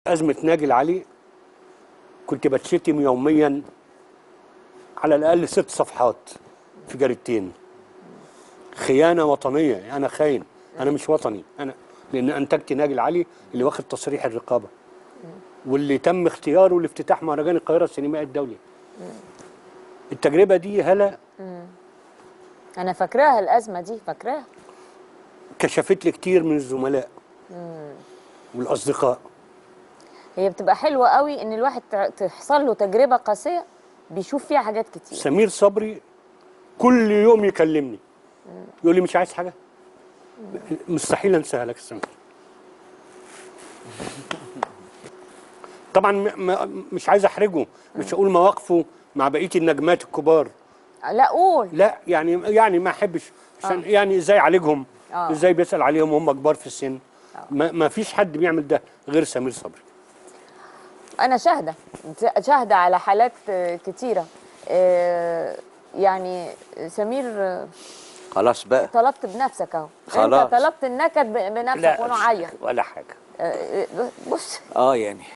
أزمة ناجي العلي كنت بتشتم يوميا على الأقل 6 صفحات في جريدتين. خيانة وطنية، أنا خاين، أنا مش وطني، أنا لأن أنتجت ناجي العلي اللي واخد تصريح الرقابة واللي تم اختياره لافتتاح مهرجان القاهرة السينمائي الدولي. التجربة دي هلا أنا فاكراها، الأزمة دي فاكراها، كشفت لي كتير من الزملاء والأصدقاء. هي بتبقى حلوة قوي إن الواحد تحصل له تجربة قاسية بيشوف فيها حاجات كتير. سمير صبري كل يوم يكلمني يقول لي مش عايز حاجة، مستحيل انساها لك سمير. طبعا مش عايز احرجه، مش هقول مواقفه مع بقيه النجمات الكبار، لا قول. لا يعني ما احبش عشان يعني ازاي عالجهم، ازاي بيسال عليهم وهم كبار في السن. ما فيش حد بيعمل ده غير سمير صبري. أنا شاهدة على حالات كتيرة. يعني سمير خلاص بقى، طلبت بنفسك اهو، خلاص انت طلبت النكد بنفسك وانا عيط ولا حاجه. بص يعني